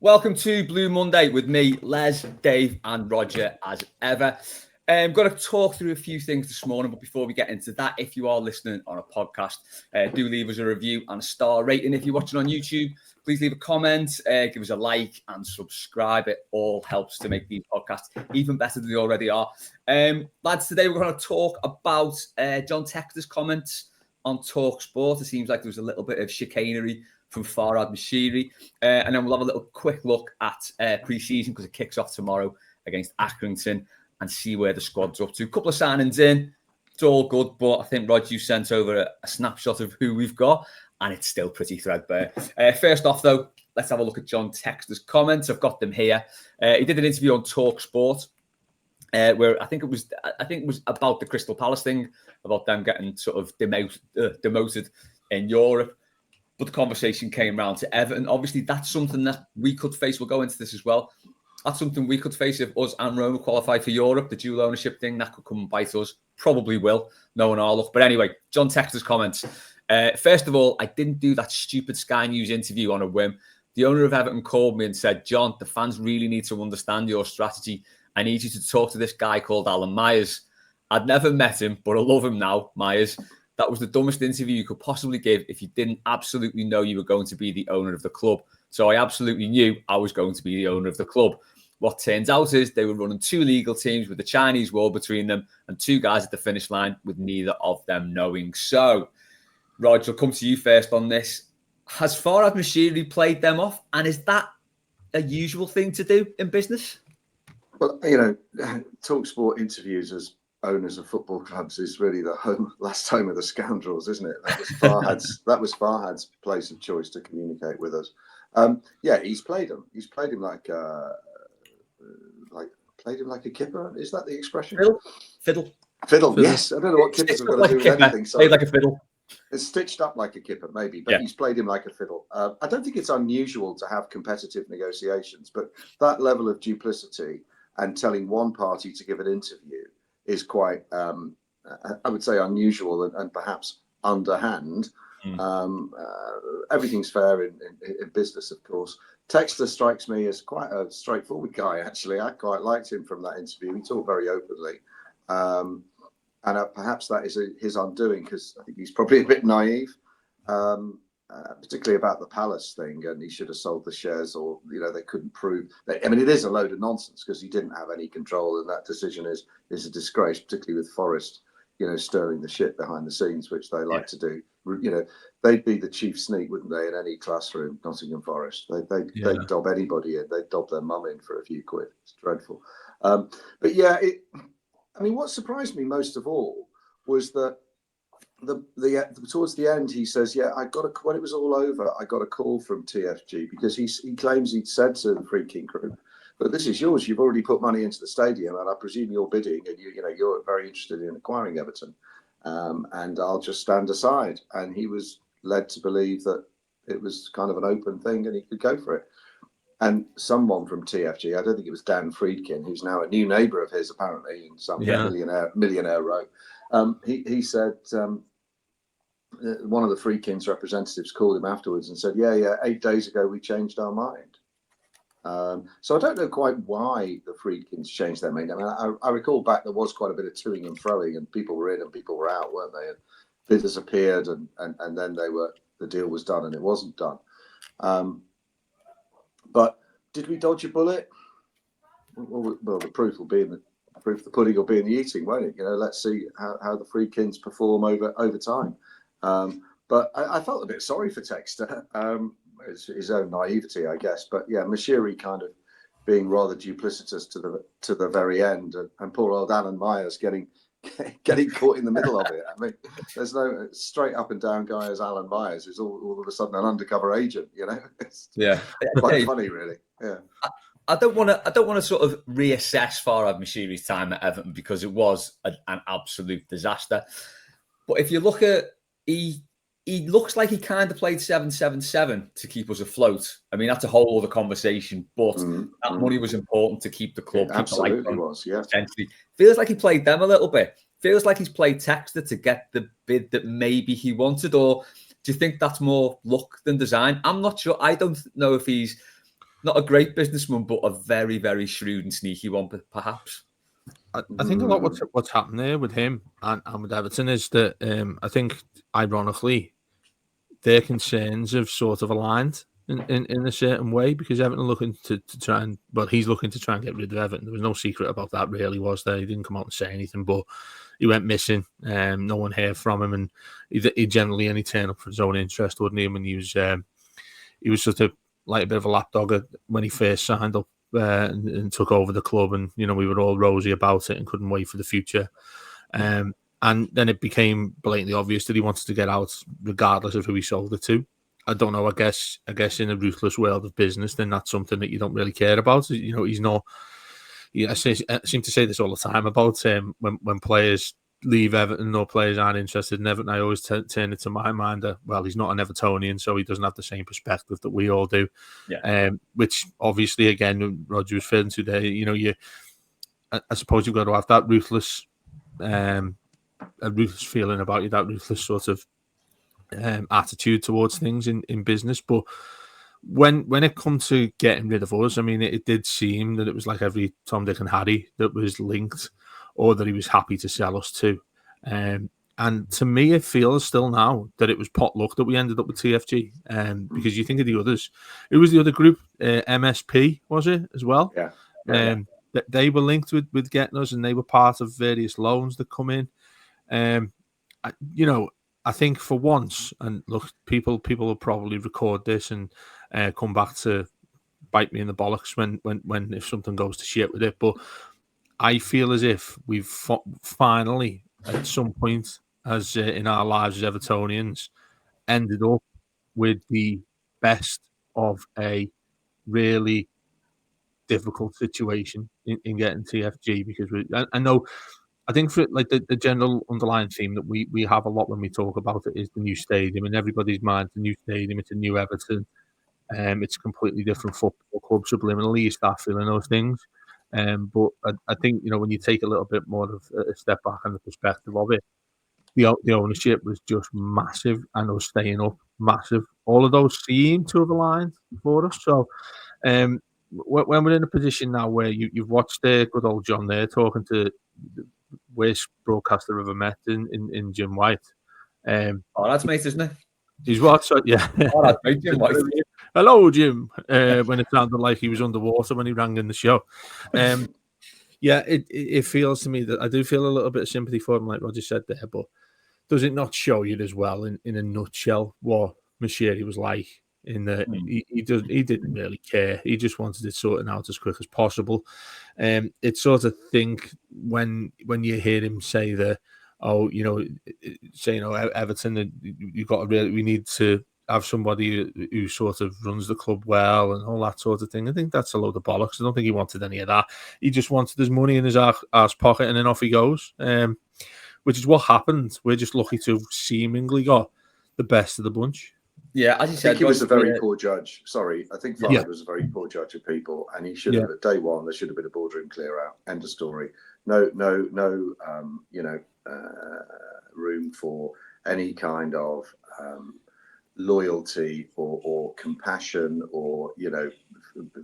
Welcome to Blue Monday with me, Les, Dave, and Rodger, as ever. I'm going to talk through a few things this morning, but before we get into that, if you are listening on a podcast, do leave us a review and a star rating. If you're watching on YouTube, please leave a comment, give us a like, and subscribe. It all helps to make these podcasts even better than they already are. Lads, today we're going to talk about John Textor's comments on Talk Sport. It seems like there was a little bit of chicanery from Moshiri. And then we'll have a little quick look at pre-season because it kicks off tomorrow against Accrington and see where the squad's up to. A couple of signings in. It's all good, but I think, Rod, you sent over a snapshot of who we've got, and it's still pretty threadbare. First off, though, let's have a look at John Textor's comments. I've got them here. He did an interview on Talk Sport, where I think it was about the Crystal Palace thing, about them getting sort of demoted in Europe. But the conversation came round to Everton. Obviously, that's something that we could face. We'll go into this as well. That's something we could face if us and Roma qualify for Europe. The dual ownership thing, that could come and bite us. Probably will. Knowing our luck. But anyway, John Textor's comments. First of all, I didn't do that stupid Sky News interview on a whim. The owner of Everton called me and said, John, the fans really need to understand your strategy. I need you to talk to this guy called Alan Myers. I'd never met him, but I love him now, Myers. That was the dumbest interview you could possibly give if you didn't absolutely know you were going to be the owner of the club. So I absolutely knew I was going to be the owner of the club. What turns out is they were running two legal teams with the Chinese wall between them and two guys at the finish line with neither of them knowing. So, Rodger, I'll come to you first on this. Has Moshiri played them off? And is that a usual thing to do in business? Well, Talk Sport interviews as owners of football clubs is really the last home of the scoundrels, isn't it? That was Farhad's place of choice to communicate with us. He's played him. He's played him like a kipper. Is that the expression? Fiddle. Yes, I don't know what kippers are going to do with anything. So played like a fiddle. It's stitched up like a kipper, maybe, but He's played him like a fiddle. I don't think it's unusual to have competitive negotiations, but that level of duplicity and telling one party to give an interview is quite, I would say, unusual and perhaps underhand. Everything's fair in business, of course. Textor strikes me as quite a straightforward guy, actually. I quite liked him from that interview. He talked very openly. And perhaps that is his undoing, because I think he's probably a bit naive, particularly about the Palace thing, and he should have sold the shares, or they couldn't prove that. I mean, it is a load of nonsense because he didn't have any control, and that decision is a disgrace, particularly with Forest, stirring the shit behind the scenes, which they like to do. They'd be the chief sneak, wouldn't they, in any classroom, Nottingham Forest. They'd dob anybody in. They'd dob their mum in for a few quid. It's dreadful. What surprised me most of all was that towards the end, he says, when it was all over, I got a call from TFG, because he claims he'd said to the Free King Group, but this is yours. You've already put money into the stadium, and I presume you're bidding, and you're very interested in acquiring Everton, and I'll just stand aside. And he was led to believe that it was kind of an open thing and he could go for it. And someone from TFG, I don't think it was Dan Friedkin, who's now a new neighbour of his, apparently, in some millionaire row. He said, one of the Friedkin's representatives called him afterwards and said, 8 days ago we changed our mind. So I don't know quite why the Friedkins changed their mind. I mean, I recall back there was quite a bit of toing and froing, and people were in and people were out, weren't they? And bidders appeared, and then the deal was done, and it wasn't done. But did we dodge a bullet? Well, the proof will be in the pudding will be in the eating, won't it? Let's see how the Friedkins perform over time. But I felt a bit sorry for Textor. His own naivety, I guess. But Moshiri kind of being rather duplicitous to the very end, and poor old Alan Myers getting caught in the middle of it. I mean, there's no straight up and down guy as Alan Myers who's all of a sudden an undercover agent. It's quite funny, really. Yeah. I don't want to sort of reassess Moshiri's time at Everton, because it was an absolute disaster. But if you look at he looks like he kind of played 7-7-7 to keep us afloat. I mean, that's a whole other conversation, but that money was important to keep the club. Absolutely was, yeah. Essentially. Feels like he played them a little bit. Feels like he's played Textor to get the bid that maybe he wanted, or do you think that's more luck than design? I'm not sure. I don't know if he's Not a great businessman, but a very, very shrewd and sneaky one, perhaps. I think a lot what's happened there with him and with Everton is that I think, ironically, their concerns have sort of aligned in a certain way, because Everton are looking to try and, well, he's looking to try and get rid of Everton. There was no secret about that, really, was there? He didn't come out and say anything, but he went missing. No one heard from him, and he generally only turned up for his own interest, wouldn't he? When he was sort of like a bit of a lapdog when he first signed up and took over the club, and we were all rosy about it and couldn't wait for the future. And then it became blatantly obvious that he wanted to get out, regardless of who he sold it to. I don't know. I guess in a ruthless world of business, then that's something that you don't really care about. He's not. I seem to say this all the time about when players leave Everton or players aren't interested in Everton. I always turn it to my mind that, well, he's not an Evertonian, so he doesn't have the same perspective that we all do. Yeah. Which obviously, again, Rodger was referring to there. I suppose you've got to have that ruthless, a ruthless feeling about you, that ruthless sort of attitude towards things in business. But when it comes to getting rid of us, I mean, it did seem that it was like every Tom, Dick and Harry that was linked, or that he was happy to sell us to. And to me, it feels still now that it was pot luck that we ended up with TFG. Because you think of the others. Who was the other group? MSP, was it, as well? Yeah. They were linked with getting us, and they were part of various loans that come in. I think for once, and look, people will probably record this and come back to bite me in the bollocks when if something goes to shit with it. But I feel as if we've finally, at some point, as in our lives as Evertonians, ended up with the best of a really difficult situation in getting TFG, because I think for like the general underlying theme that we have a lot when we talk about it is the new stadium. In everybody's mind, the new stadium, it's a new Everton. It's a completely different football club. Subliminally, you start feeling those things. But I think, when you take a little bit more of a step back on the perspective of it, the ownership was just massive, and us staying up, massive. All of those seem to have aligned for us. So when we're in a position now where you've watched good old John there talking to the worst broadcaster I've ever met in Jim White. That's mate, isn't it? He's what? So, yeah. That's mate, Jim White. Hello, Jim. When it sounded like he was underwater when he rang in the show. Yeah, it feels to me that I do feel a little bit of sympathy for him, like Rodger said there, but does it not show you as well, in a nutshell, what Moshiri was like? In that he didn't really care. He just wanted it sorted out as quick as possible. It's sort of think when you hear him say that, Everton, we need to have somebody who sort of runs the club well and all that sort of thing. I think that's a load of bollocks. I don't think he wanted any of that. He just wanted his money in his arse pocket, and then off he goes. Which is what happened. We're just lucky to have seemingly got the best of the bunch. Yeah, as you said, I think he was a very poor judge. Sorry, I think Farhad was a very poor judge of people, and he should have at day one. There should have been a boardroom clear out. End of story. No, room for any kind of loyalty or compassion, or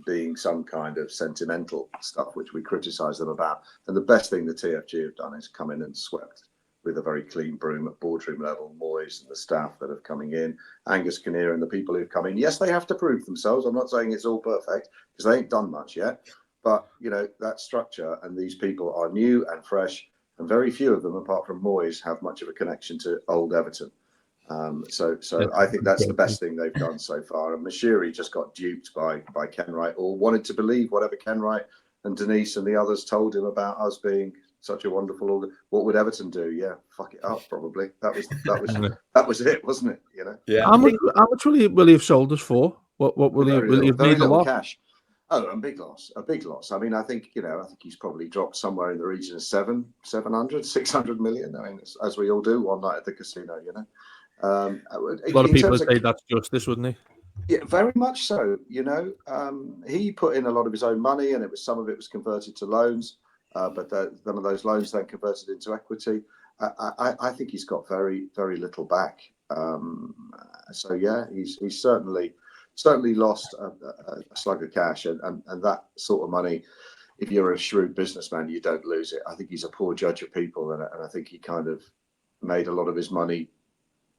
being some kind of sentimental stuff, which we criticise them about. And the best thing the TFG have done is come in and swept with a very clean broom at boardroom level. Moyes and the staff that are coming in, Angus Kinnear and the people who've come in. Yes, they have to prove themselves. I'm not saying it's all perfect, because they ain't done much yet. But, that structure and these people are new and fresh, and very few of them, apart from Moyes, have much of a connection to old Everton. So I think that's the best thing they've done so far. And Moshiri just got duped by Kenwright, or wanted to believe whatever Kenwright and Denise and the others told him about us being such a wonderful. What would Everton do? Yeah, fuck it up, probably. That was it, wasn't it? Yeah. How much will he have sold us for? What will he have made a lot? Cash. Oh, a big loss. I mean, I think he's probably dropped somewhere in the region of 700, 600 million. I mean, as we all do one night at the casino. A lot of people would say that's justice, wouldn't he? Yeah, very much so. He put in a lot of his own money, and some of it was converted to loans. But some of those loans then converted into equity. I think he's got very, very little back. So yeah, he's certainly certainly lost a slug of cash, and that sort of money, if you're a shrewd businessman, you don't lose it. I think he's a poor judge of people, and I think he kind of made a lot of his money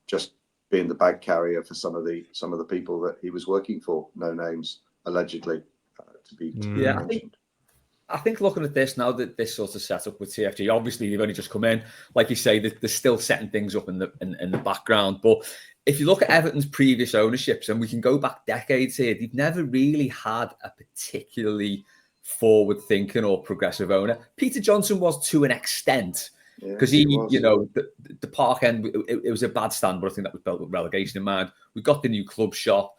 just being the bag carrier for some of the people that he was working for. No names, allegedly, to be mentioned. I think looking at this now, that this sort of setup with TFG, obviously they've only just come in. Like you say, they're still setting things up in the background. But if you look at Everton's previous ownerships, and we can go back decades here, they've never really had a particularly forward-thinking or progressive owner. Peter Johnson was to an extent, because the Park End, it was a bad stand, but I think that was built with relegation in mind. We got the new club shop.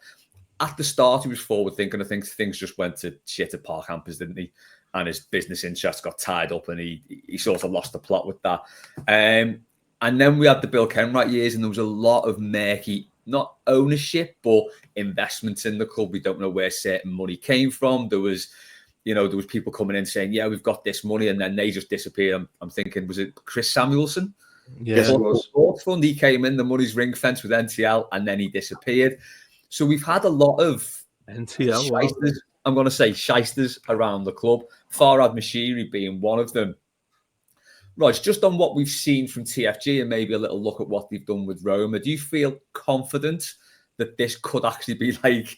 At the start, he was forward-thinking. I think things just went to shit at Park Hampers, didn't he? And his business interests got tied up, and he sort of lost the plot with that. And then we had the Bill Kenwright years, and there was a lot of murky, not ownership, but investments in the club. We don't know where certain money came from. There was people coming in saying, yeah, we've got this money, and then they just disappear. I'm thinking, was it Chris Samuelson? Yes, it was. Fund. He came in, the money's ring fenced with NTL, and then he disappeared. So we've had a lot of NTL, I'm going to say shysters around the club. Farhad Moshiri being one of them. Rog, just on what we've seen from TFG and maybe a little look at what they've done with Roma, do you feel confident that this could actually be like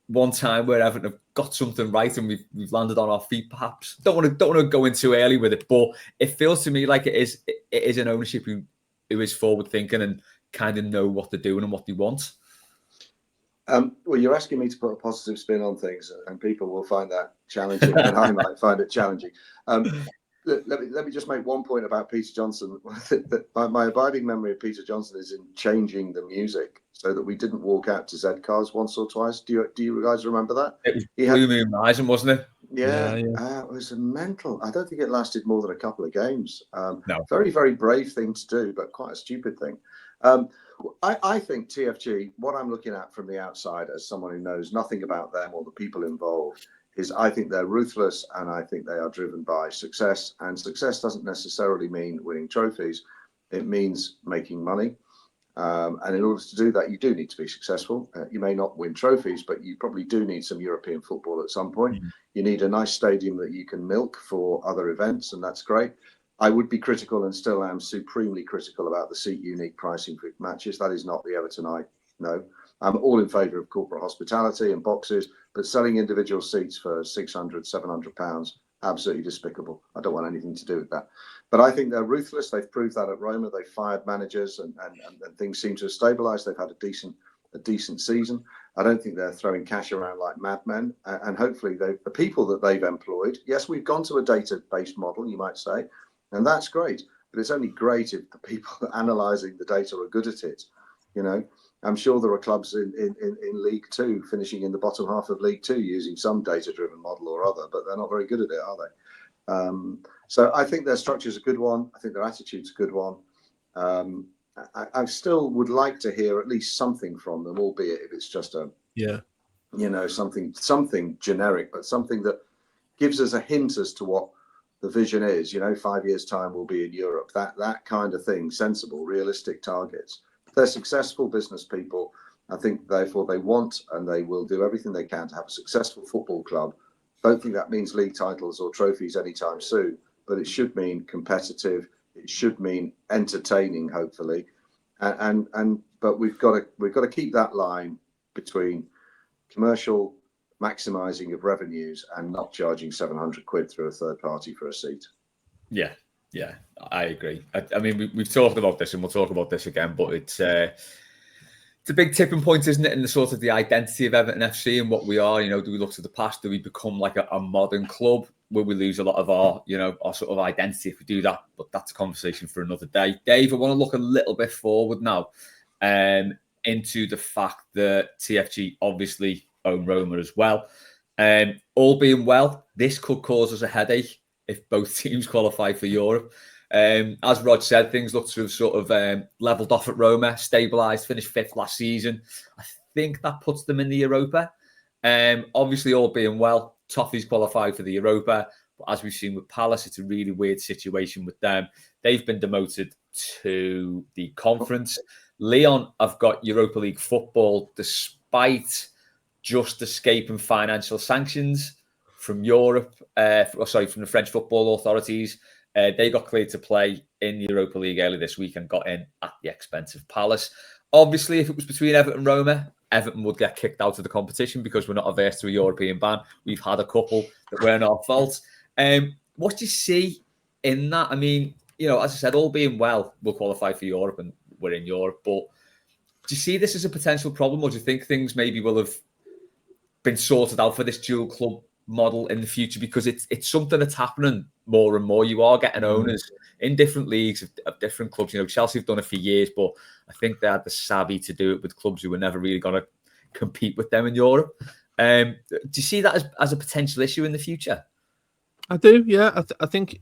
one time where Everton have got something right and we've landed on our feet, perhaps? Don't want to go in too early with it, but it feels to me like it is an ownership who is forward thinking and kind of know what they're doing and what they want. Well, you're asking me to put a positive spin on things, and people will find that challenging, and I might find it challenging. Let me just make one point about Peter Johnson. My abiding memory of Peter Johnson is in changing the music so that we didn't walk out to Z Cars once or twice. Do you guys remember that? It was Blue Moon Rising, wasn't it? Yeah. It was a mental. I don't think it lasted more than a couple of games. No. Very, very brave thing to do, but quite a stupid thing. I think TFG, what I'm looking at from the outside as someone who knows nothing about them or the people involved, is I think they're ruthless, and I think they are driven by success. And success doesn't necessarily mean winning trophies. It means making money. And in order to do that, you do need to be successful. You may not win trophies, but you probably do need some European football at some point. Mm-hmm. You need a nice stadium that you can milk for other events, and that's great. I would be critical, and still am supremely critical, about the seat unique pricing for matches. That is not the Everton I know. I'm all in favour of corporate hospitality and boxes, but selling individual seats for £600, £700, absolutely despicable. I don't want anything to do with that. But I think they're ruthless. They've proved that at Roma. They fired managers, and things seem to have stabilised. They've had a decent season. I don't think they're throwing cash around like madmen. And hopefully the people that they've employed, yes, we've gone to a data-based model, you might say, and that's great. But it's only great if the people analysing the data are good at it. You know, I'm sure there are clubs in League Two finishing in the bottom half of League Two using some data-driven model or other, but they're not very good at it, are they? So I think their structure is a good one. I think their attitude's a good one. I still would like to hear at least something from them, albeit if it's just something generic, but something that gives us a hint as to what the vision is. 5 years' time we'll be in Europe. That kind of thing, sensible, realistic targets. They're successful business people. I think therefore they want and they will do everything they can to have a successful football club. Don't think that means league titles or trophies anytime soon, but it should mean competitive. It should mean entertaining, hopefully, but we've got to keep that line between commercial maximising of revenues and not charging £700 through a third party for a seat. Yeah, I agree. I mean, we've talked about this and we'll talk about this again, but it's a big tipping point, isn't it, in the sort of the identity of Everton FC and what we are. Do we look to the past? Do we become like a modern club? Will we lose a lot of our sort of identity if we do that? But that's a conversation for another day. Dave, I want to look a little bit forward now into the fact that TFG obviously own Roma as well. All being well, this could cause us a headache if both teams qualify for Europe. As Rod said, things look to have sort of levelled off at Roma, stabilised, finished 5th last season. I think that puts them in the Europa. Obviously, all being well, Toffees qualify for the Europa. But as we've seen with Palace, it's a really weird situation with them. They've been demoted to the conference. Lyon have got Europa League football despite just escaping financial sanctions from Europe, from the French football authorities. They got cleared to play in the Europa League early this week and got in at the expense of Palace. Obviously, if it was between Everton and Roma, Everton would get kicked out of the competition because we're not averse to a European ban. We've had a couple that weren't our fault. What do you see in that? I mean, as I said, all being well, we'll qualify for Europe and we're in Europe. But do you see this as a potential problem, or do you think things maybe will have been sorted out for this dual club model in the future? Because it's something that's happening more and more. You are getting owners in different leagues of different clubs. Chelsea have done it for years, but I think they had the savvy to do it with clubs who were never really going to compete with them in Europe. Do you see that as a potential issue in the future? I do, yeah. I think,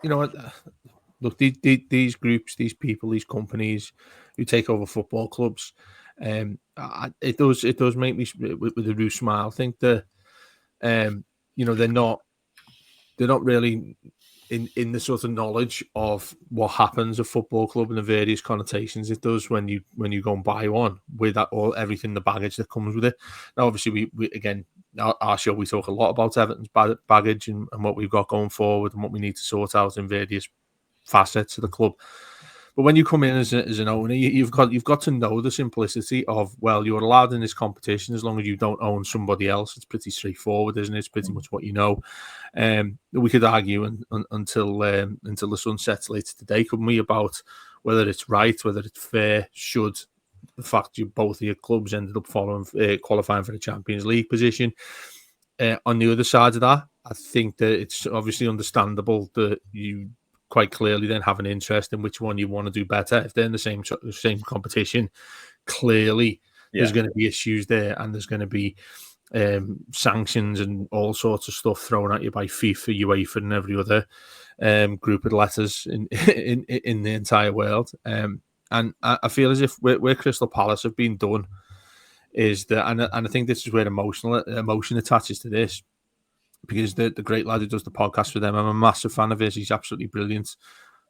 look, these groups, these people, these companies who take over football clubs, it does make me with a rude smile. I think that they're not really in the sort of knowledge of what happens at football club and the various connotations it does when you go and buy one with that everything, the baggage that comes with it. Now, obviously, we again, our show, we talk a lot about Everton's baggage and what we've got going forward and what we need to sort out in various facets of the club. But when you come in as an owner, you've got to know the simplicity of, well, you're allowed in this competition as long as you don't own somebody else. It's pretty straightforward, isn't it? It's pretty much what you know. We could argue until the sun sets later today, couldn't we, about whether it's right, whether it's fair, should the fact both of your clubs ended up qualifying for the Champions League position. On the other side of that, I think that it's obviously understandable that you quite clearly then have an interest in which one you want to do better. If they're in the same competition, clearly there's going to be issues there, and there's going to be sanctions and all sorts of stuff thrown at you by FIFA, UEFA, and every other group of letters in the entire world. And I feel as if where Crystal Palace have been done is that, and I think this is where emotion attaches to this. Because the great lad who does the podcast with them, I'm a massive fan of his. He's absolutely brilliant.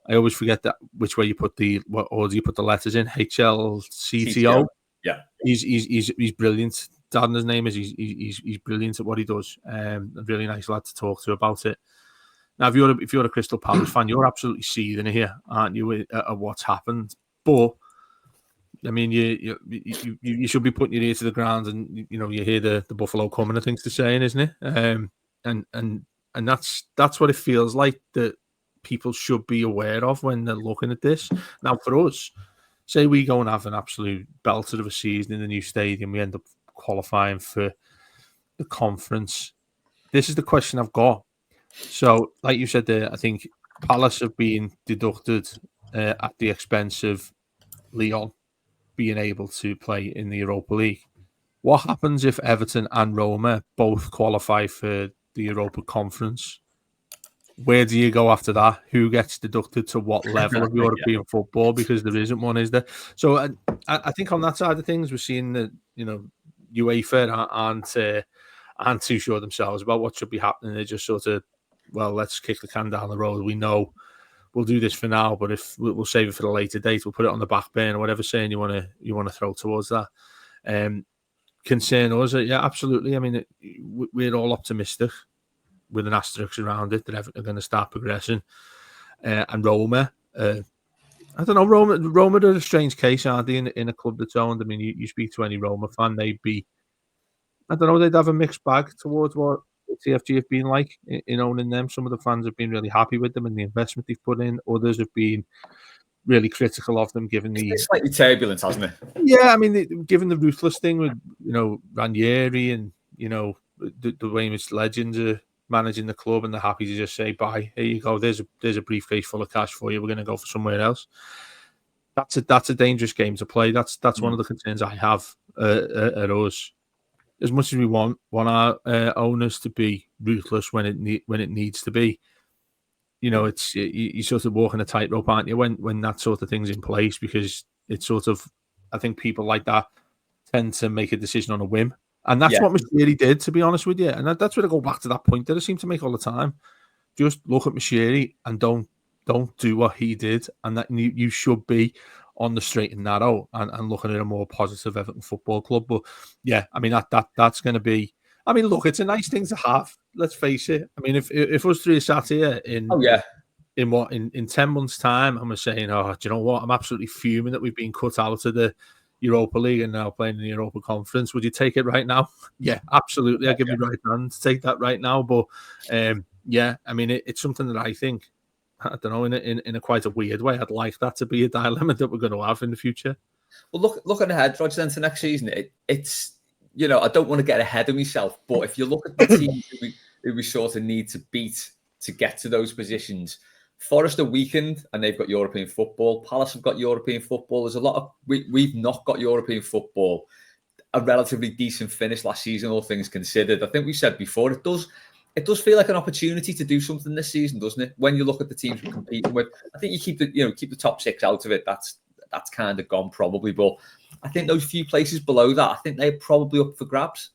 I always forget that which way you put what order you put the letters in. HLCTO. Yeah, he's brilliant. Dan, his name is. He's brilliant at what he does. A really nice lad to talk to about it. Now, if you're a Crystal Palace fan, you're absolutely seething here, aren't you, at what's happened? But I mean, you should be putting your ear to the ground, and you hear the buffalo coming and things to saying, isn't it? And that's what it feels like that people should be aware of when they're looking at this. Now, for us, say we go and have an absolute belter of a season in the new stadium, we end up qualifying for the conference. This is the question I've got. So, like you said there, I think Palace have been deducted at the expense of Lyon being able to play in the Europa League. What happens if Everton and Roma both qualify for the Europa Conference? Where do you go after that? Who gets deducted to what level of European football? Because there isn't one, is there? So I think on that side of things, we're seeing that UEFA aren't too sure themselves about what should be happening. They're just sort of, well, let's kick the can down the road. We know we'll do this for now, but if we'll save it for the later date, we'll put it on the back burner, whatever saying you want to throw towards that. Concern us, yeah, absolutely. I mean, we're all optimistic with an asterisk around it that Everton are going to start progressing. And Roma, I don't know, Roma are a strange case, aren't they, in a club that's owned? I mean, you speak to any Roma fan, they'd have a mixed bag towards what TFG have been like in owning them. Some of the fans have been really happy with them and the investment they've put in. Others have been really critical of them, given it's slightly turbulent, hasn't it? Yeah, I mean, given the ruthless thing with Ranieri and the way in which legends are managing the club, and they're happy to just say, "Bye, here you go. There's a briefcase full of cash for you. We're going to go for somewhere else." That's a dangerous game to play. That's one of the concerns I have at us. As much as we want our owners to be ruthless when it needs to be, it's you sort of walking a tightrope, aren't you, when that sort of thing's in place, because it's sort of, I think people like that tend to make a decision on a whim, and that's what Moshiri did, to be honest with you. And that's where I go back to that point that I seem to make all the time. Just look at Moshiri and don't do what he did, and that you should be on the straight and narrow and looking at a more positive Everton Football Club. But yeah, I mean that's going to be. I mean, look, it's a nice thing to have. Let's face it. I mean, if us three sat here in 10 months' time, and we're saying, oh, do you know what? I'm absolutely fuming that we've been cut out of the Europa League and now playing in the Europa Conference. Would you take it right now? Yeah, absolutely. I'd give you right hand to take that right now. But yeah, I mean, it's something that I think, I don't know, in a quite a weird way, I'd like that to be a dilemma that we're going to have in the future. Well, looking ahead, Rodger, then to next season, it's I don't want to get ahead of myself, but if you look at the teams who we sort of need to beat to get to those positions, Forest are weakened and they've got European football. Palace have got European football. There's a lot of we've not got European football. A relatively decent finish last season, all things considered. I think we said before, it does feel like an opportunity to do something this season, doesn't it? When you look at the teams we're competing with, I think you keep the top 6 out of it. That's kind of gone probably, but I think those few places below that, I think they're probably up for grabs.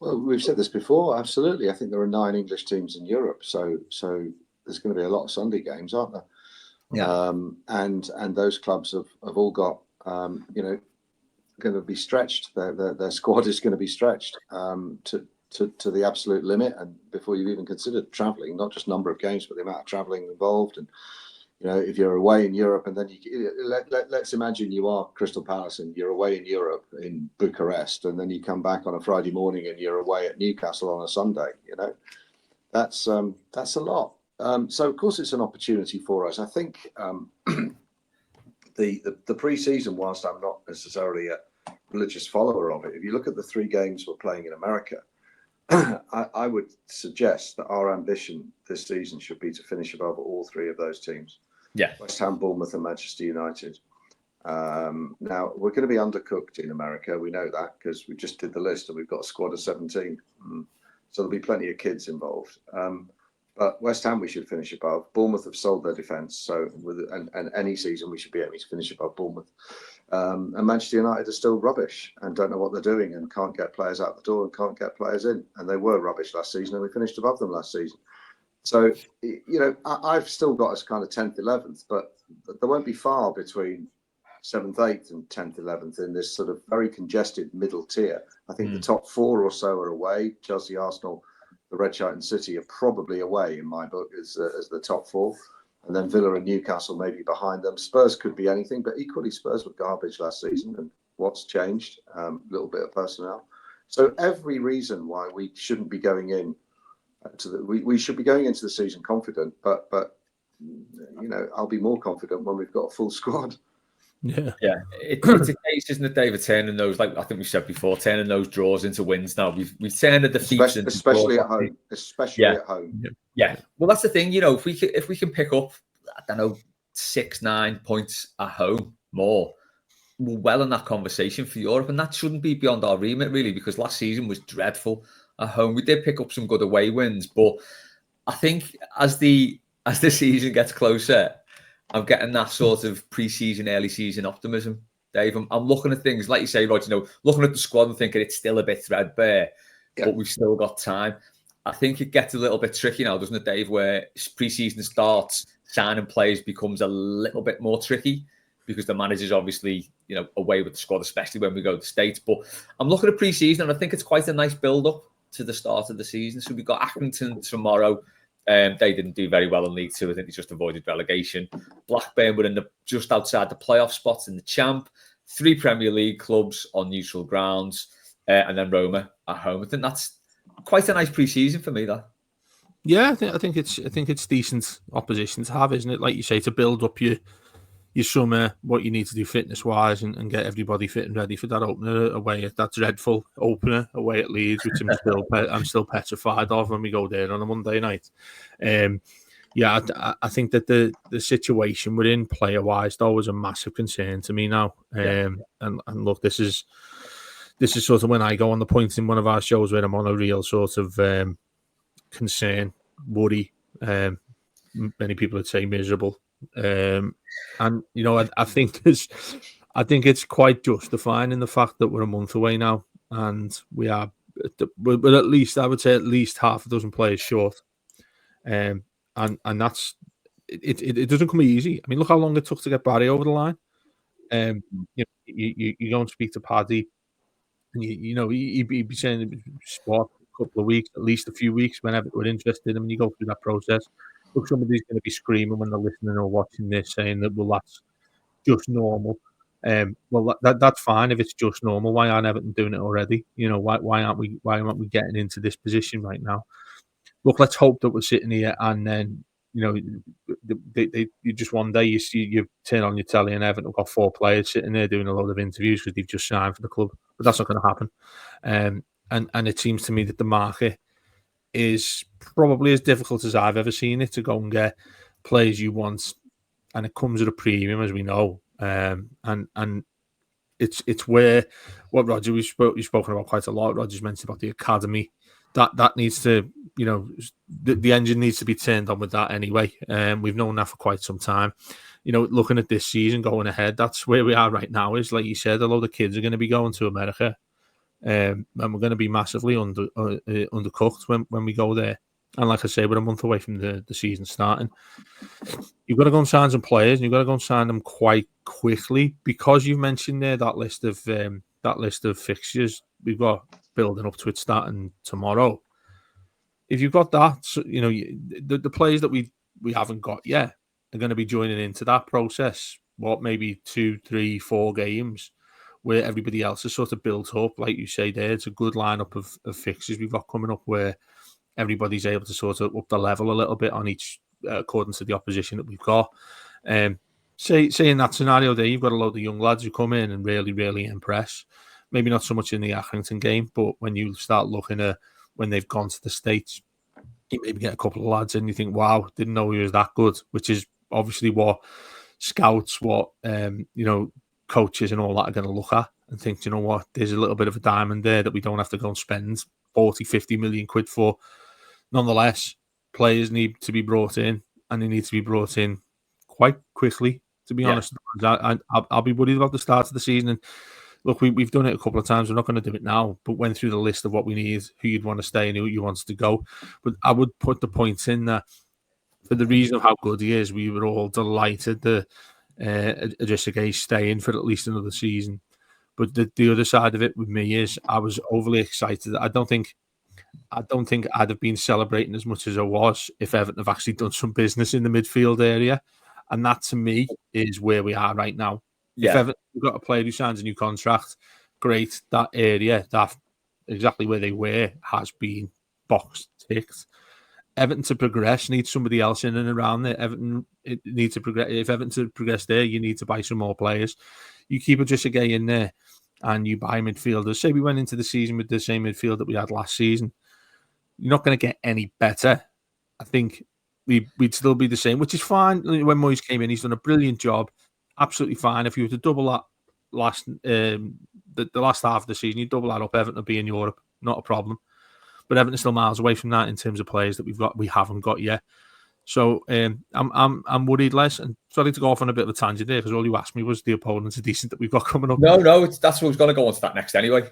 Well, we've said this before. Absolutely, I think there are 9 English teams in Europe, so there's going to be a lot of Sunday games, aren't there? Yeah. And those clubs have all got going to be stretched. Their squad is going to be stretched to the absolute limit, and before you've even considered travelling, not just number of games, but the amount of travelling involved. And if you're away in Europe, and then let's imagine you are Crystal Palace and you're away in Europe in Bucharest, and then you come back on a Friday morning and you're away at Newcastle on a Sunday. That's a lot. So of course it's an opportunity for us. I think the pre-season, whilst I'm not necessarily a religious follower of it, if you look at the 3 games we're playing in America, I would suggest that our ambition this season should be to finish above all 3 of those teams. Yeah. West Ham, Bournemouth and Manchester United. Now, we're going to be undercooked in America. We know that because we just did the list and we've got a squad of 17. So there'll be plenty of kids involved. But West Ham, we should finish above. Bournemouth have sold their defence. So and any season, we should be able to finish above Bournemouth. And Manchester United are still rubbish and don't know what they're doing and can't get players out the door and can't get players in. And they were rubbish last season and we finished above them last season. So, I've still got us kind of 10th, 11th, but there won't be far between 7th, 8th and 10th, 11th in this sort of very congested middle tier. I think the top 4 or so are away. Chelsea, Arsenal, the Red Shirt and City are probably away in my book as the top 4. And then Villa and Newcastle maybe behind them. Spurs could be anything, but equally Spurs were garbage last season. And what's changed? A little bit of personnel. So every reason why we shouldn't be going in we should be going into the season confident, but I'll be more confident when we've got a full squad. Yeah. It's a case, isn't it, David? Turning those, like I think we said before, turning those draws into wins. Now we've turned the defeats, especially at home. At home. Yeah. Well, that's the thing. If we can pick up, I don't know, 6-9 points at home more, we're well in that conversation for Europe, and that shouldn't be beyond our remit really, because last season was dreadful at home. We did pick up some good away wins, but I think as the season gets closer, I'm getting that sort of pre-season, early season optimism, Dave. I'm looking at things, like you say, Rod, looking at the squad and thinking it's still a bit threadbare, but we've still got time. I think it gets a little bit tricky now, doesn't it, Dave, where pre-season starts, signing players becomes a little bit more tricky because the manager's obviously, away with the squad, especially when we go to the States. But I'm looking at pre-season and I think it's quite a nice build-up to the start of the season. So we've got Accrington tomorrow. They didn't do very well in League Two. I think they just avoided relegation. Blackburn were just outside the playoff spots in the Champ. 3 Premier League clubs on neutral grounds, and then Roma at home. I think that's quite a nice pre-season for me, that. Yeah, I think it's decent opposition to have, isn't it? Like you say, to build up your summer, what you need to do fitness wise, and get everybody fit and ready for that opener away at that dreadful opener away at Leeds, which I'm still petrified of when we go there on a Monday night. I think that the situation we're in player wise though is a massive concern to me now. And look, this is sort of when I go on the point in one of our shows where I'm on a real sort of concern, worry. Many people would say miserable. And I think it's quite justifying in the fact that we're a month away now, and we're at least, I would say, at least half a dozen players short. And that's it doesn't come easy. I mean, look how long it took to get Barry over the line. You go and speak to Paddy, and he'd be saying sport a couple of weeks, at least a few weeks, whenever we're interested in him, and you go through that process. Look, somebody's going to be screaming when they're listening or watching this, saying that, well, that's just normal. Well, that's fine if it's just normal. Why aren't Everton doing it already? Why aren't we getting into this position right now? Look, let's hope that we're sitting here and then you just one day you turn on your telly and Everton have got 4 players sitting there doing a load of interviews because they've just signed for the club, but that's not going to happen. And it seems to me that the market is probably as difficult as I've ever seen it to go and get players you want, and it comes at a premium, as we know. And it's where what Rodger we've spoken about quite a lot. Rodger's mentioned about the academy. That needs to, the engine needs to be turned on with that anyway. We've known that for quite some time. Looking at this season going ahead, that's where we are right now. Is like you said, a lot of kids are going to be going to America, and we're going to be massively undercooked when we go there. And like I say, we're a month away from the season starting. You've got to go and sign some players, and you've got to go and sign them quite quickly, because you've mentioned there that list of fixtures we've got building up to it starting tomorrow. If you've got that, the players that we haven't got yet are going to be joining into that process. Maybe 2, 3, 4 games where everybody else is sort of built up, like you say there. It's a good lineup of fixtures we've got coming up where everybody's able to sort of up the level a little bit on each, according to the opposition that we've got. Say in that scenario there, you've got a load of young lads who come in and really, really impress. Maybe not so much in the Accrington game, but when you start looking at when they've gone to the States, you maybe get a couple of lads and you think, wow, didn't know he was that good, which is obviously what scouts, what coaches and all that are going to look at and think, you know what, there's a little bit of a diamond there that we don't have to go and spend 40, 50 million quid for. Nonetheless, players need to be brought in, and they need to be brought in quite quickly, to be honest. I'll be worried about the start of the season. And look, we've done it a couple of times. We're not going to do it now, but went through the list of what we need, who you'd want to stay and who you want to go. But I would put the points in that for the reason of how good he is, we were all delighted that Idrissa Gueye staying for at least another season. But the other side of it with me is I was overly excited. I don't think I'd have been celebrating as much as I was if Everton have actually done some business in the midfield area. And that, to me, is where we are right now. Yeah. If Everton have got a player who signs a new contract, great. That area, that exactly where they were, has been box ticked. Everton to progress needs somebody else in and around there. Everton needs to progress. If Everton to progress there, you need to buy some more players. You keep Idrissa Gueye in there and you buy midfielders. Say we went into the season with the same midfield that we had last season. You're not going to get any better. I think we'd still be the same, which is fine. When Moyes came in, he's done a brilliant job. Absolutely fine. If you were to double that the last half of the season, you double that up, Everton will be in Europe. Not a problem. But Everton's still miles away from that in terms of players that we haven't got yet. So I'm worried, Les. And sorry to go off on a bit of a tangent there, because all you asked me was the opponents are decent that we've got coming up. No, that's what I was going to go on to that next anyway.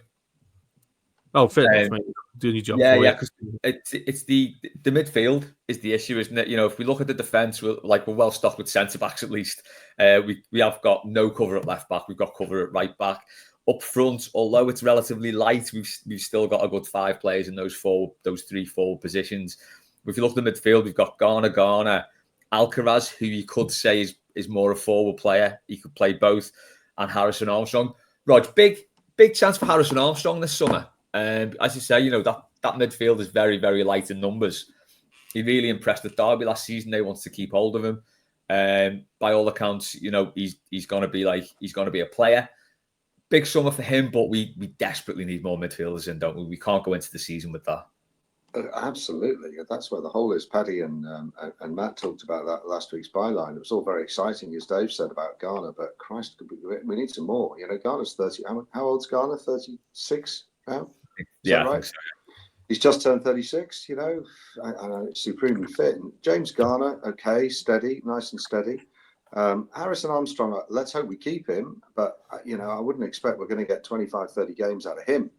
Oh, fair enough, mate. Doing your job. Yeah, because it's the midfield is the issue, isn't it? If we look at the defence, we're well stocked with centre backs at least. We have got no cover at left back. We've got cover at right back. Up front, although it's relatively light, we've still got a good 5 players in those 3 forward positions. If you look at the midfield, we've got Garner, Alcaraz, who you could say is more a forward player. He could play both, and Harrison Armstrong. Rog, big chance for Harrison Armstrong this summer. As you say, that midfield is very, very light in numbers. He really impressed at Derby last season. They want to keep hold of him. By all accounts, he's going to be a player. Big summer for him, but we desperately need more midfielders in, don't we? We can't go into the season with that. Absolutely. That's where the hole is. Paddy and Matt talked about that last week's byline. It was all very exciting, as Dave said about Garner, but Christ, we need some more. Garner's 30. How old's Garner? 36 now? Is that right? So. He's just turned 36, and supremely fit. And James Garner, okay, steady, nice and steady. Harrison Armstrong, let's hope we keep him, but I wouldn't expect we're going to get 25, 30 games out of him.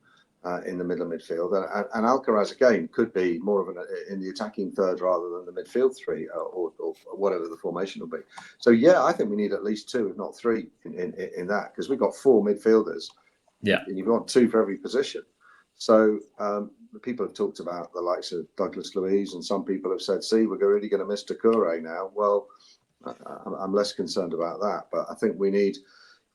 in the middle of midfield, and Alcaraz again could be more of in the attacking third rather than the midfield three, or whatever the formation will be. So yeah, I think we need at least 2, if not 3, in that, because we've got 4 midfielders. Yeah, and you've got 2 for every position. So people have talked about the likes of Douglas Luiz, and some people have said, "See, we're really going to miss Doucouré now." Well, I'm less concerned about that, but I think we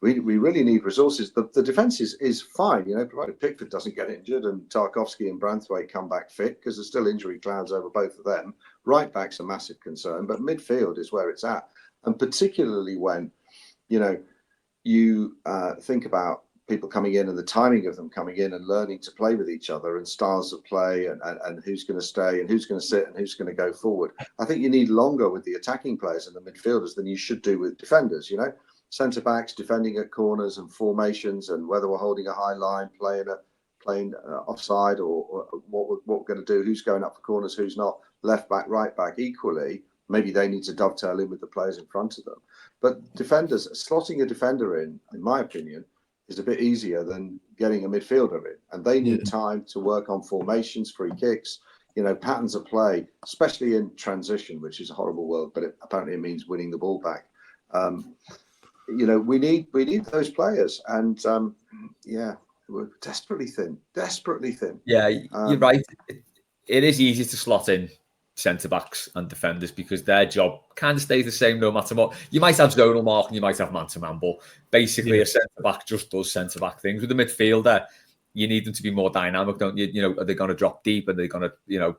really need resources. The defence is fine, provided Pickford doesn't get injured and Tarkowski and Branthwaite come back fit, because there's still injury clouds over both of them. Right back's a massive concern, but midfield is where it's at, and particularly when you think about people coming in and the timing of them coming in and learning to play with each other and styles of play and who's going to stay and who's going to sit and who's going to go forward. I think you need longer with the attacking players and the midfielders than you should do with defenders. Centre backs defending at corners and formations, and whether we're holding a high line, playing offside, or what we're going to do, who's going up for corners, who's not, left back, right back, equally. Maybe they need to dovetail in with the players in front of them. But defenders, slotting a defender in my opinion, is a bit easier than getting a midfielder in, and they need time to work on formations, free kicks, patterns of play, especially in transition, which is a horrible word, but apparently it means winning the ball back. We need those players, and we're desperately thin. Yeah, you're right. It is easy to slot in centre backs and defenders because their job kind of stays the same no matter what. You might have zonal mark and you might have man to man, but basically a centre back just does centre back things. With the midfielder, you need them to be more dynamic, don't you? Are they going to drop deep? Are they going to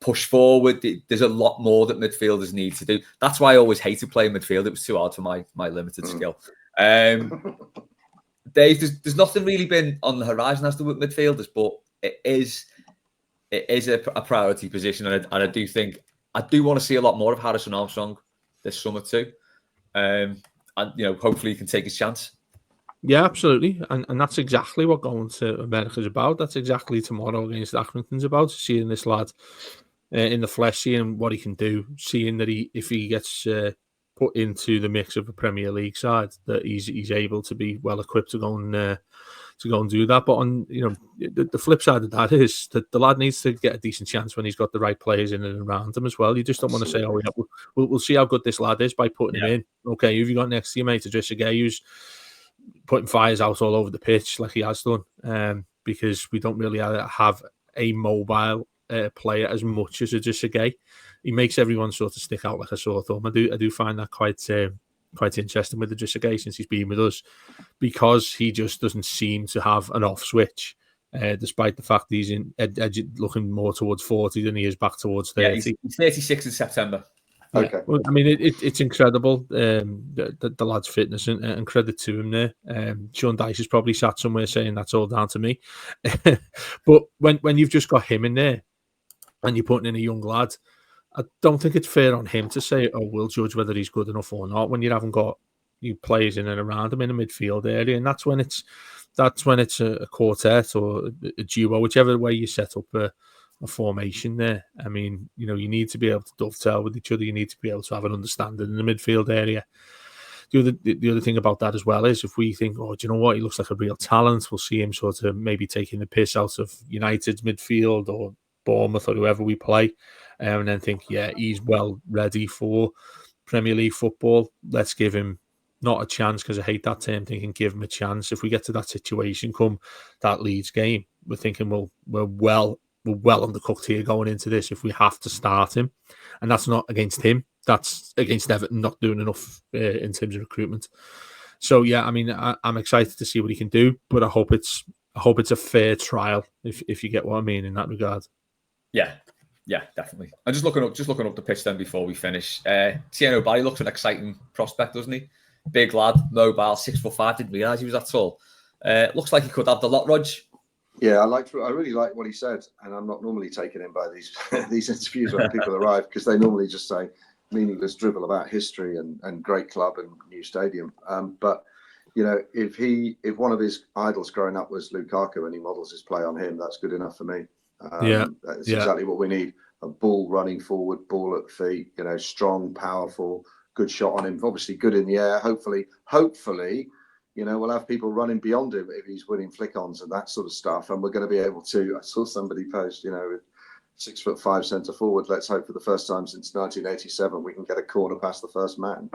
push forward? There's a lot more that midfielders need to do. That's why I always hated playing midfield. It was too hard for my limited skill. Dave, there's nothing really been on the horizon as to with midfielders, but it is a priority position, and I do think I do want to see a lot more of Harrison Armstrong this summer too, and hopefully he can take his chance. Yeah, absolutely, and that's exactly what going to America is about. That's exactly tomorrow against Accrington's about, seeing this lad in the flesh, seeing what he can do, seeing that if he gets put into the mix of a Premier League side, that he's able to be well equipped to go and do that. But on the flip side of that is that the lad needs to get a decent chance when he's got the right players in and around him as well. You just don't want to say, "Oh, yeah, we'll see how good this lad is by putting him in." Okay, who've you got next to you, mate? Idrissa Gueye, who's putting fires out all over the pitch like he has done, because we don't really have a mobile player as much as Idrissa Gueye. He makes everyone sort of stick out like a sore thumb. I do find that quite interesting with Idrissa Gueye since he's been with us, because he just doesn't seem to have an off switch, despite the fact that he's looking more towards 40 than he is back towards 30. Yeah, he's 36 in September. Yeah. Okay. Well, I mean, it's incredible, the lad's fitness, and credit to him there. Sean Dyche is probably sat somewhere saying that's all down to me. But when you've just got him in there and you're putting in a young lad, I don't think it's fair on him to say, "Oh, we'll judge whether he's good enough or not," when you haven't got new players in and around him in the midfield area. And that's when it's a quartet or a duo, whichever way you set up a formation there. I mean, you need to be able to dovetail with each other. You need to be able to have an understanding in the midfield area. The other thing about that as well is if we think, "Oh, do you know what? He looks like a real talent," we'll see him sort of maybe taking the piss out of United's midfield or Bournemouth or whoever we play, and then think, "Yeah, he's well ready for Premier League football. Let's give him not a chance," because I hate that term, thinking give him a chance. If we get to that situation come that Leeds game, we're thinking, well, we're well undercooked here going into this if we have to start him. And that's not against him. That's against Everton not doing enough in terms of recruitment. So, yeah, I mean, I'm excited to see what he can do, but I hope it's a fair trial, if you get what I mean in that regard. Yeah, definitely. I'm just looking up the pitch then before we finish. Tieno Barry looks an exciting prospect, doesn't he? Big lad, mobile, 6'5". Didn't realise he was that tall. Looks like he could have the lot, Rog. Yeah, I really like what he said, and I'm not normally taken in by these these interviews when people arrive, because they normally just say meaningless dribble about history and great club and new stadium. But if one of his idols growing up was Lukaku and he models his play on him, that's good enough for me. That's exactly what we need. A ball running forward, ball at the feet, strong, powerful, good shot on him. Obviously good in the air. Hopefully, You know, we'll have people running beyond him if he's winning flick-ons and that sort of stuff. And we're going to be able to, I saw somebody post, you know, 6'5" centre forward. Let's hope for the first time since 1987 we can get a corner past the first man.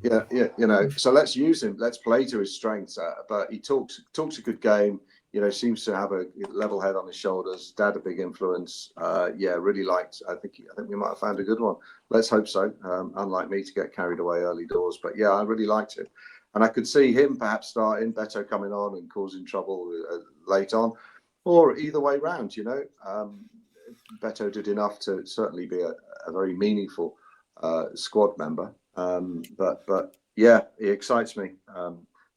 Yeah, you know. So let's use him. Let's play to his strengths. But he talks a good game. You know, seems to have a level head on his shoulders. Dad, a big influence. Really liked. I think we might have found a good one. Let's hope so. Unlike me to get carried away early doors, but yeah, I really liked him, and I could see him perhaps starting, Beto coming on and causing trouble late on, or either way round. You know, Beto did enough to certainly be a very meaningful squad member. But yeah, he excites me.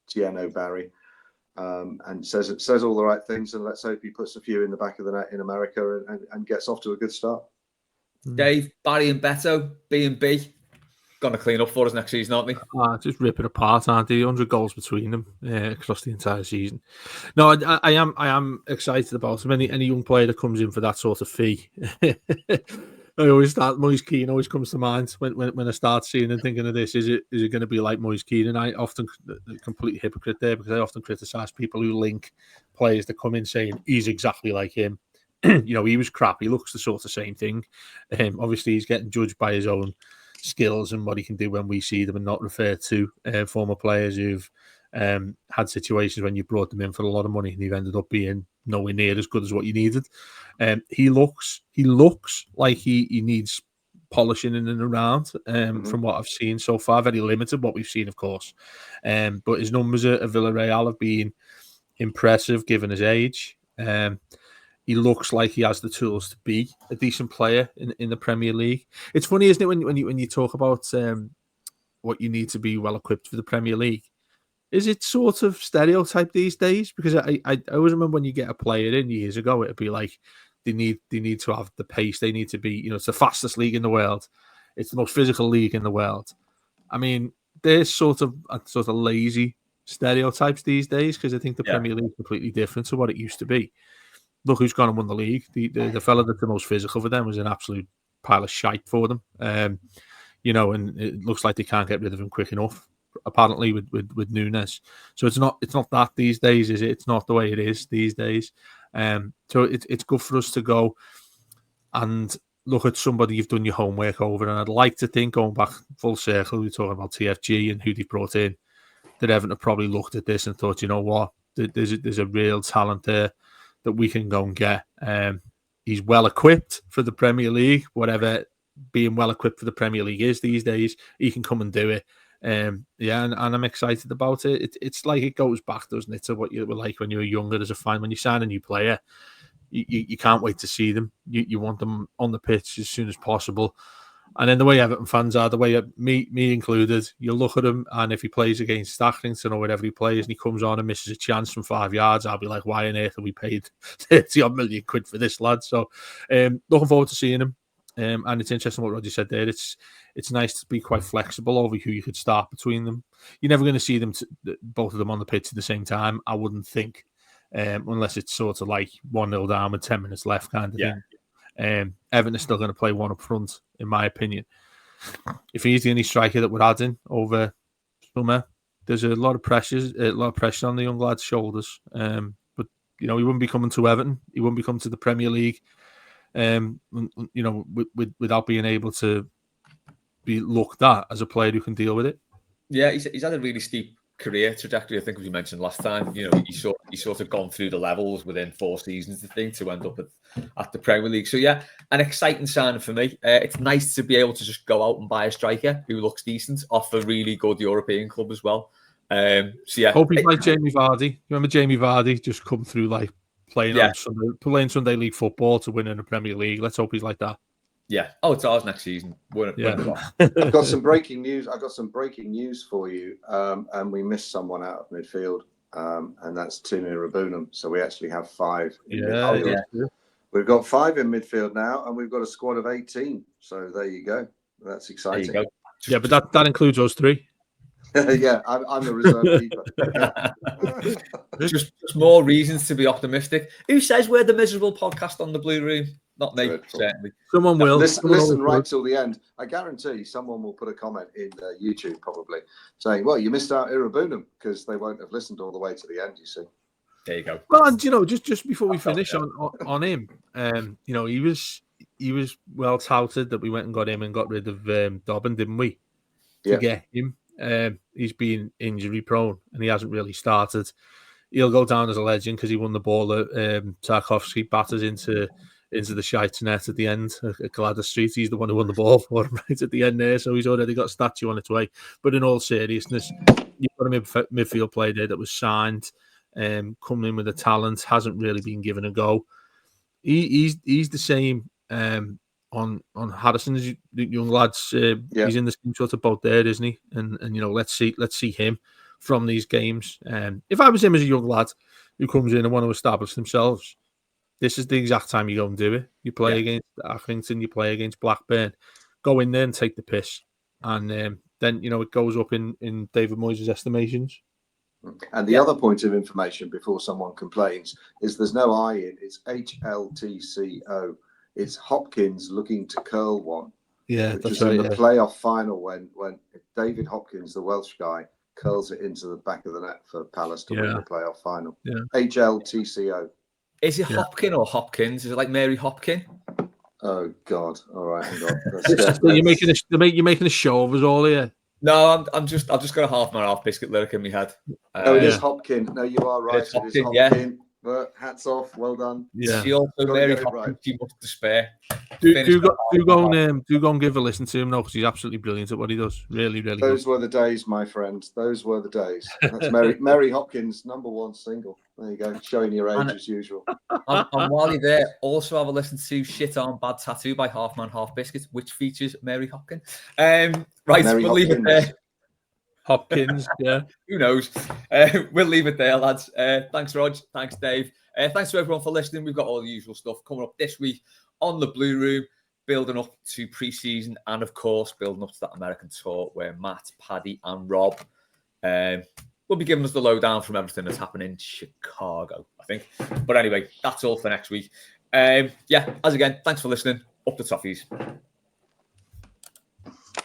Tieno Barry. And says all the right things, and let's hope he puts a few in the back of the net in America and gets off to a good start. Dave, Barry and Beto, B&B, going to clean up for us next season, aren't they? Just rip it apart, aren't they? 100 goals between them across the entire season. No, I am excited about him. Any young player that comes in for that sort of fee. I always start. Moise Keane always comes to mind when I start seeing and thinking of this. Is it going to be like Moise Keane? And I often complete hypocrite there, because I often criticise people who link players that come in saying he's exactly like him. You know, he was crap. He looks the sort of same thing. Obviously, he's getting judged by his own skills and what he can do when we see them, and not refer to former players who've had situations when you brought them in for a lot of money and you've ended up being nowhere near as good as what you needed. He looks like he needs polishing in and around from what I've seen so far. Very limited what we've seen, of course. But his numbers at Villarreal have been impressive given his age. He looks like he has the tools to be a decent player in the Premier League. It's funny, isn't it, when you talk about what you need to be well equipped for the Premier League? Is it sort of stereotype these days? Because I always remember when you get a player in years ago, it'd be like they need to have the pace. They need to be, you know, it's the fastest league in the world. It's the most physical league in the world. I mean, there's sort of lazy stereotypes these days, because I think the Premier League is completely different to what it used to be. Look who's gone and won the league. The fella that's the most physical for them was an absolute pile of shite for them. You know, and it looks like they can't get rid of him quick enough, apparently, with Nunes. So it's not that these days, is it? It's not the way it is these days. So it's good for us to go and look at somebody you've done your homework over. And I'd like to think, going back full circle, we're talking about TFG and who they brought in, that Everton have probably looked at this and thought, you know what, there's a real talent there that we can go and get. He's well equipped for the Premier League, whatever being well equipped for the Premier League is these days. He can come and do it. And I'm excited about it. It's like it goes back, doesn't it, to what you were like when you were younger as a fan. When you sign a new player, you can't wait to see them. You want them on the pitch as soon as possible. And then the way Everton fans are, the way me included, you look at him, and if he plays against Accrington or whatever he plays, and he comes on and misses a chance from 5 yards, I'll be like, why on earth have we paid 30-odd million quid for this lad? So looking forward to seeing him. And it's interesting what Rodger said there. It's nice to be quite flexible over who you could start between them. You're never going to see them both of them on the pitch at the same time, I wouldn't think, unless it's sort of like 1-0 down with 10 minutes left kind of thing. Everton is still going to play one up front, in my opinion. If he's the only striker that we're adding over summer, there's a lot of pressure on the young lad's shoulders. But you know, he wouldn't be coming to Everton. He wouldn't be coming to the Premier League. You know, without being able to be looked at as a player who can deal with it. Yeah, he's had a really steep career trajectory. I think, as we mentioned last time, you know, he's sort of gone through the levels within 4 seasons, I think, to end up at the Premier League. So yeah, an exciting signing for me. It's nice to be able to just go out and buy a striker who looks decent off a really good European club as well. So yeah, hope he's like Jamie Vardy. You remember Jamie Vardy just come through like playing Sunday League football to win in the Premier League. Let's hope he's like that. Yeah. Oh, it's ours next season. I've got some breaking news. For you. And we missed someone out of midfield. And that's Timo Rabunum. So we actually have 5 in midfield. Yeah. We've got 5 in midfield now, and we've got a squad of 18. So there you go. That's exciting. Yeah, but that includes us 3. Yeah, I'm the reserve keeper. Yeah. just more reasons to be optimistic. Who says we're the miserable podcast on the Blue Room? Not me, Dreadful. certainly. Someone will. Listen right till the end. I guarantee someone will put a comment in YouTube probably saying, well, you missed out Irabunum because they won't have listened all the way to the end, you see. There you go. Well, and just before we finish on him, he was well touted that we went and got him and got rid of Dobbin, didn't we? To get him. He's been injury prone and he hasn't really started. He'll go down as a legend because he won the ball that Tarkovsky batters into the shite net at the end at Gladys Street. He's the one who won the ball for him right at the end there, so he's already got a statue on its way. But in all seriousness, you've got a midfield player there that was signed, coming in with a talent, hasn't really been given a go. He's the same on Harrison as the young lads. He's in the same sort of boat there, isn't he? And let's see him from these games. If I was him as a young lad who comes in and want to establish themselves, this is the exact time you go and do it. You play against Accrington, you play against Blackburn, go in there and take the piss, and then it goes up in David Moyes' estimations. And the other point of information before someone complains is there's no I in. It's HLTCO. It's Hopkins looking to curl one. Yeah, which that's is right. in the playoff final when David Hopkins, the Welsh guy, curls it into the back of the net for Palace to win the playoff final. Yeah. HLTCO. Is it Hopkin or Hopkins? Is it like Mary Hopkin? Oh God! All right, hang on. You're making a show of us all here. No, I've just got a half man half biscuit lyric in my head. It is Hopkin. No, you are right. It is Hopkin. Yeah. But hats off, well done. Yeah. She also Mary Hopkins. She must despair. Do go and give a listen to him now because he's absolutely brilliant at what he does. Really, really. Those were the days, my friend. Those were the days. That's Mary Hopkins' #1 single. There you go, showing your age as usual. And while you're there, also have a listen to "Shit On Bad Tattoo" by Half Man Half Biscuit, which features Mary Hopkins. Right, Mary we'll leave it there. Hopkins, yeah. Who knows? We'll leave it there, lads. Thanks, Rog. Thanks, Dave. Thanks to everyone for listening. We've got all the usual stuff coming up this week on the Blue Room, building up to pre-season and, of course, building up to that American tour where Matt, Paddy and Rob will be giving us the lowdown from everything that's happening in Chicago, I think. But anyway, that's all for next week. As again, thanks for listening. Up the toffees.